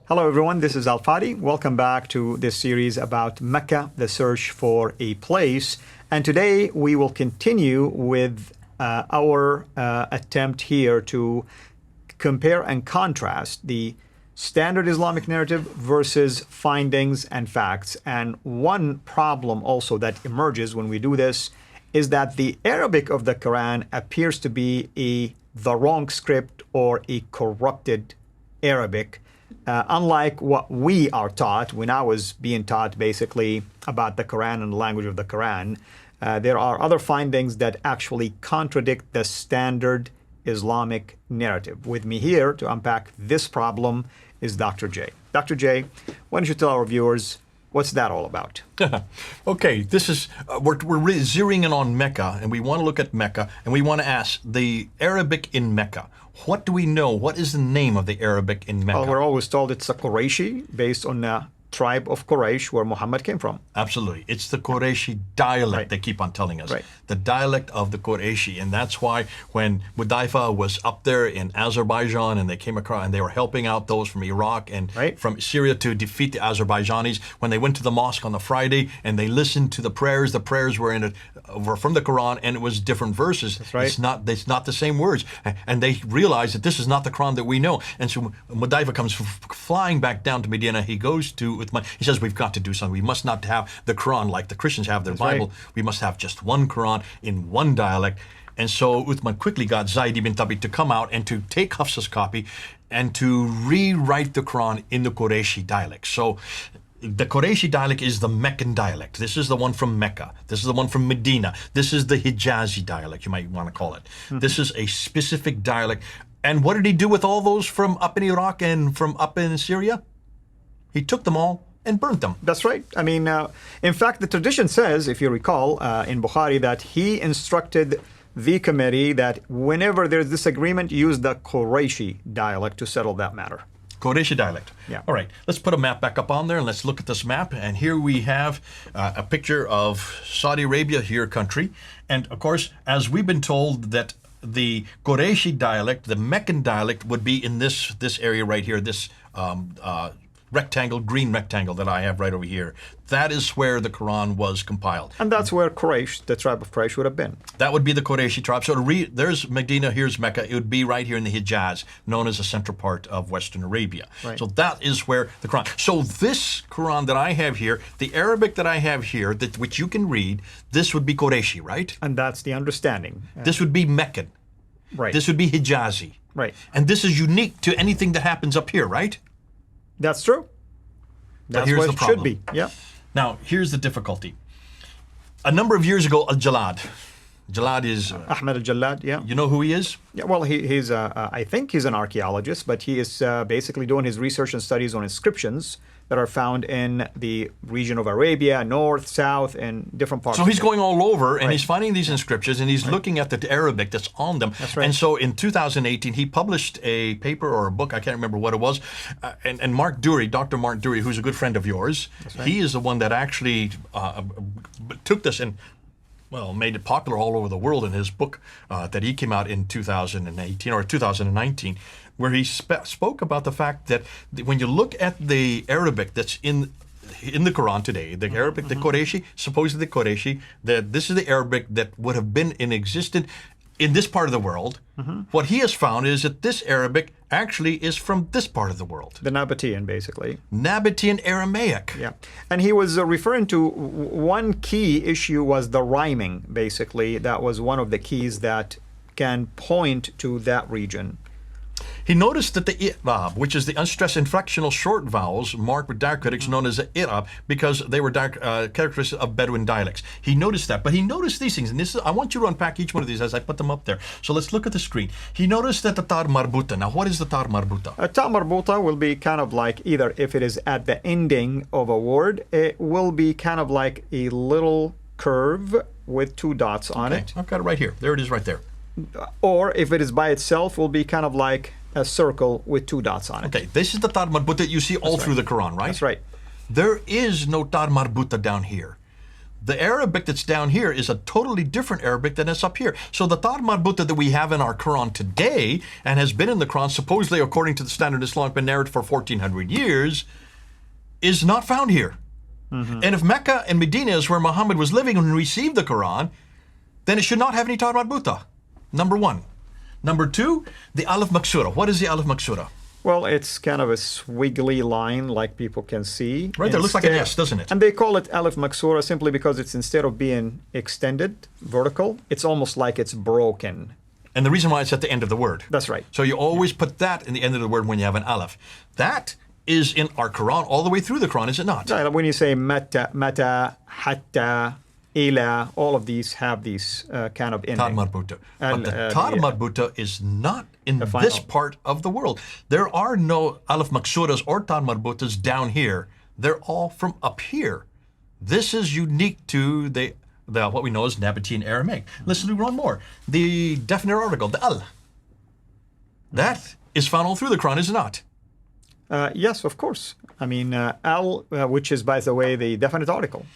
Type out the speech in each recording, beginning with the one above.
Hello everyone, this is Al-Fadi. Welcome back to this series about Mecca, the search for a place. And today we will continue with our attempt here to compare and contrast the standard Islamic narrative versus findings and facts. And one problem also that emerges when we do this is that the Arabic of the Quran appears to be the wrong script or a corrupted Arabic. Unlike what we are taught, when I was being taught basically about the Quran and the language of the Quran, there are other findings that actually contradict the standard Islamic narrative. With me here to unpack this problem is Dr. J. Dr. J, why don't you tell our viewers what's that all about? Okay, this is, we're really zeroing in on Mecca, and we want to look at Mecca, and we want to ask the Arabic in Mecca. What do we know? What is the name of the Arabic in Mecca? Well, we're always told it's a Qurayshi, based on the tribe of Quraysh, where Muhammad came from. Absolutely. It's the Qurayshi dialect, Right. they keep on telling us. Right. The dialect of the Qurayshi. And that's why when Mudaifa was up there in Azerbaijan and they came across and they were helping out those from Iraq and Right. from Syria to defeat the Azerbaijanis, when they went to the mosque on the Friday and they listened to the prayers were from the Quran and it was different verses. That's right. It's not the same words. And they realized that this is not the Quran that we know. And so Mudaifa comes flying back down to Medina. He goes to he says, we've got to do something. We must not have the Quran like the Christians have their That's Bible. right. We must have just one Quran in one dialect. And so Uthman quickly got Zayd ibn Thabit to come out and to take Hafsa's copy and to rewrite the Quran in the Qurayshi dialect. So the Qurayshi dialect is the Meccan dialect. This is the one from Mecca. This is the one from Medina. This is the Hijazi dialect, you might want to call it. Mm-hmm. This is a specific dialect. And what did he do with all those from up in Iraq and from up in Syria? He took them all and burnt them. That's right. I mean, in fact, the tradition says, if you recall, in Bukhari, that he instructed the committee that whenever there's disagreement, use the Qurayshi dialect to settle that matter. Qurayshi dialect. Yeah. All right, let's put a map back up on there and let's look at this map. And here we have a picture of Saudi Arabia, here country. And of course, as we've been told that the Qurayshi dialect, the Meccan dialect, would be in this area right here, this rectangle, green rectangle that I have right over here. That is where the Quran was compiled. And that's where Quraysh, the tribe of Quraysh, would have been. That would be the Qurayshi tribe. So there's Medina, here's Mecca. It would be right here in the Hijaz, known as the central part of Western Arabia. Right. So that is where the Quran. So this Quran that I have here, the Arabic that I have here, which you can read, this would be Qurayshi, right? And that's the understanding. This would be Meccan. Right. This would be Hijazi. Right. And this is unique to anything that happens up here, right? That's true. That's here's what the it problem. should be. Yeah. Now, here's the difficulty. A number of years ago, Al-Jalad. Jalad is... Ahmed al-Jallad, yeah. you know who he is? Yeah, well, he's I think he's an archaeologist, but he is basically doing his research and studies on inscriptions that are found in the region of Arabia, north, south, and different parts. So he's going all over and Right. he's finding these inscriptions and he's looking at the Arabic that's on them. That's right. And so in 2018, he published a paper or a book, I can't remember what it was. And Mark Dury, Dr. Mark Dury, who's a good friend of yours, right. he is the one that actually took this and made it popular all over the world in his book that he came out in 2018 or 2019, where he spoke about the fact that when you look at the Arabic that's in the Quran today, the Arabic, the Qurayshi, supposedly Qurayshi, that this is the Arabic that would have been in existence in this part of the world. What he has found is that this Arabic actually is from this part of the world. The Nabataean, basically. Nabataean Aramaic. Yeah. And he was referring to one key issue was the rhyming, basically. That was one of the keys that can point to that region. He noticed that the i'rab, which is the unstressed inflectional short vowels, marked with diacritics known as the i'rab, because they were characteristics of Bedouin dialects. He noticed that, but he noticed these things, and I want you to unpack each one of these as I put them up there. So let's look at the screen. He noticed that the tar marbuta. Now, what is the tar marbuta? A ta marbuta will be kind of like either if it is at the ending of a word, it will be kind of like a little curve with two dots on it. I've got it right here. There it is right there. Or if it is by itself, will be kind of like a circle with two dots on it. Okay, this is the tar marbuta you see all through the Quran, right? That's right. There is no tar marbuta down here. The Arabic that's down here is a totally different Arabic than is up here. So the Tar Marbuta that we have in our Quran today, and has been in the Quran, supposedly according to the standard Islam, been narrated for 1400 years, is not found here. And if Mecca and Medina is where Muhammad was living when he received the Quran, then it should not have any Tar Marbuta. Number one. Number two, the Alif Maksura. What is the Alif Maksura? Well, it's kind of a squiggly line like people can see. Right, that looks like an S, doesn't it? And they call it Alif Maksura simply because it's, instead of being extended, vertical, it's almost like it's broken. And the reason why it's at the end of the word. That's right. So you always put that in the end of the word when you have an Aleph. That is in our Quran all the way through the Quran, is it not? Right, when you say mata, hatta, ila, all of these have these kind of ending. Tar Marbuta. But the Tar Marbuta is not in this part of the world. There are no Alif Maksuras or Tar Marbutas down here. They're all from up here. This is unique to the what we know as Nabataean Aramaic. Let's do one more. The definite article, the al. That is found all through the Quran, is it not? Yes, of course. I mean, al, which is, by the way, the definite article.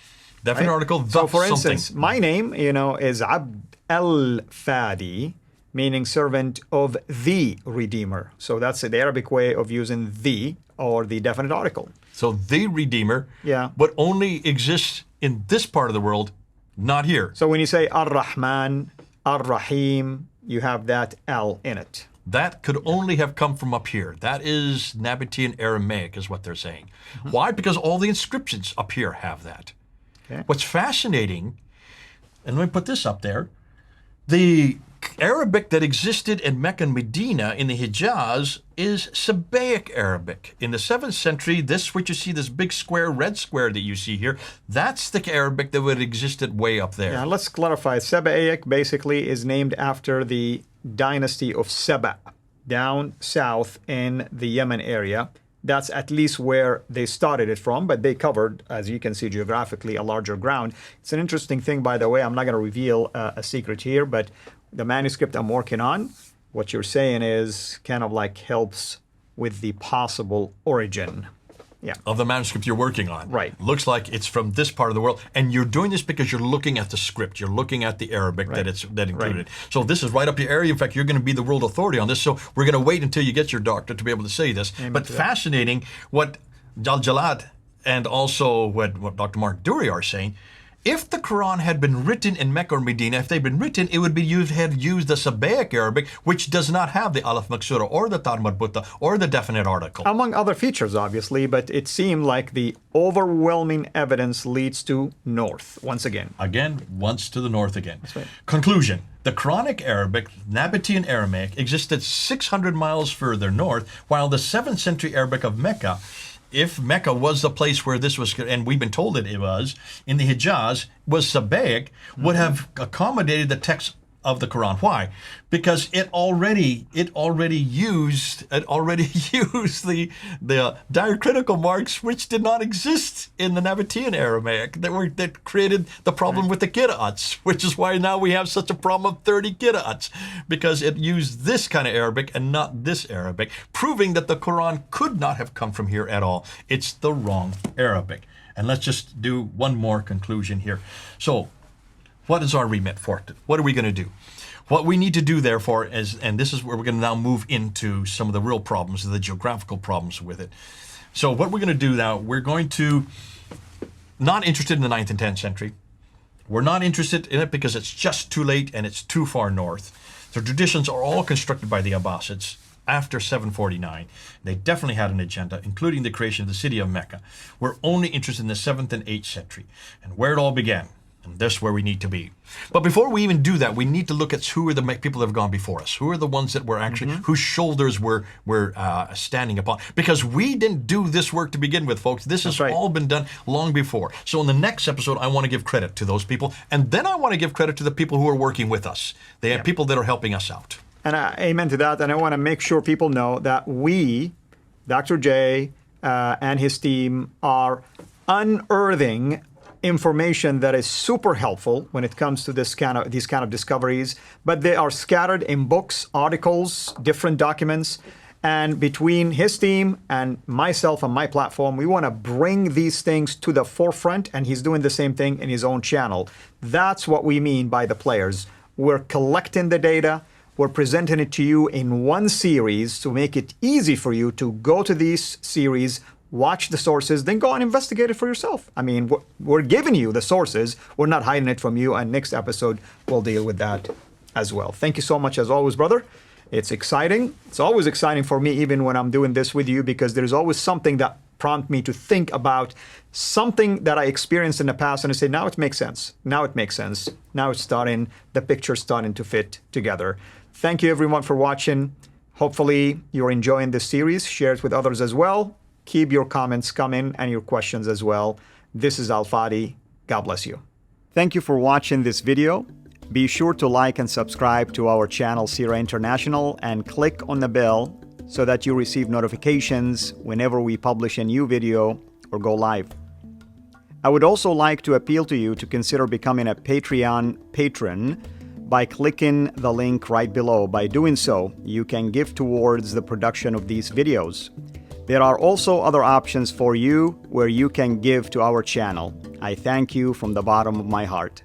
Definite article, so for something. instance, my name, is Abd al-Fadi, meaning servant of the Redeemer. So that's the Arabic way of using the, or the definite article. So the Redeemer, yeah, but only exists in this part of the world, not here. So when you say Ar-Rahman, Ar-Rahim, you have that al in it. That could only have come from up here. That is Nabataean Aramaic, is what they're saying. Why? Because all the inscriptions up here have that. Okay. What's fascinating, and let me put this up there, the Arabic that existed in Mecca and Medina in the Hijaz is Sabaic Arabic. In the 7th century, this, what you see, this big square, red square that you see here, that's the Arabic that would have existed way up there. Yeah, let's clarify. Sabaic basically is named after the dynasty of Saba, down south in the Yemen area. That's at least where they started it from, but they covered, as you can see geographically, a larger ground. It's an interesting thing, by the way. I'm not going to reveal a secret here, but the manuscript I'm working on, what you're saying is kind of like helps with the possible origin. Yeah. Of the manuscript you're working on. Right. Looks like it's from this part of the world. And you're doing this because you're looking at the script. You're looking at the Arabic that included. Right. So this is right up your area. In fact, you're going to be the world authority on this. So we're going to wait until you get your doctorate to be able to say this. Amen. But fascinating what Jalad and also what Dr. Mark Dury are saying. If the Quran had been written in Mecca or Medina, if they'd been written, it would be had used the Sabaic Arabic, which does not have the Alif Maksura or the Tar Marbuta or the definite article. Among other features, obviously, but it seemed like the overwhelming evidence leads to north, once again. Again, once to the north again. That's right. Conclusion. The Quranic Arabic, Nabataean Aramaic, existed 600 miles further north, while the 7th century Arabic of Mecca, if Mecca was the place where this was, and we've been told that it was, in the Hijaz, was Sabaic, would have accommodated the text of the Quran. Why? Because it already used the diacritical marks which did not exist in the Nabataean Aramaic that created the problem with the Qira'ats, which is why now we have such a problem of 30 Qira'ats, because it used this kind of Arabic and not this Arabic, proving that the Quran could not have come from here at all. It's the wrong Arabic. And let's just do one more conclusion here. So, what is our remit for it? What are we going to do? What we need to do, therefore, is, and this is where we're going to now move into some of the real problems, the geographical problems with it. So what we're going to do now, we're going to, not interested in the 9th and 10th century. We're not interested in it because it's just too late and it's too far north. The traditions are all constructed by the Abbasids after 749. They definitely had an agenda, including the creation of the city of Mecca. We're only interested in the 7th and 8th century and where it all began. And that's where we need to be. But before we even do that, we need to look at who are the people that have gone before us. Who are the ones that were actually, whose shoulders we're standing upon. Because we didn't do this work to begin with, folks. This has all been done long before. So in the next episode, I want to give credit to those people. And then I want to give credit to the people who are working with us. They have people that are helping us out. And amen to that. And I want to make sure people know that we, Dr. J and his team, are unearthing information that is super helpful when it comes to these kind of discoveries, but they are scattered in books, articles, different documents, And between his team and myself and my platform, we want to bring these things to the forefront, and he's doing the same thing in his own channel. That's what we mean by the players. We're collecting the data, we're presenting it to you in one series to make it easy for you to go to these series, watch the sources, then go and investigate it for yourself. I mean, we're giving you the sources, we're not hiding it from you, and next episode we'll deal with that as well. Thank you so much as always, brother. It's exciting. It's always exciting for me, even when I'm doing this with you, because there's always something that prompts me to think about something that I experienced in the past, and I say, now it makes sense. Now it makes sense. Now it's starting, the picture's starting to fit together. Thank you everyone for watching. Hopefully you're enjoying this series. Share it with others as well. Keep your comments coming and your questions as well. This is Al-Fadi. God bless you. Thank you for watching this video. Be sure to like and subscribe to our channel CIRA International and click on the bell so that you receive notifications whenever we publish a new video or go live. I would also like to appeal to you to consider becoming a Patreon patron by clicking the link right below. By doing so, you can give towards the production of these videos. There are also other options for you where you can give to our channel. I thank you from the bottom of my heart.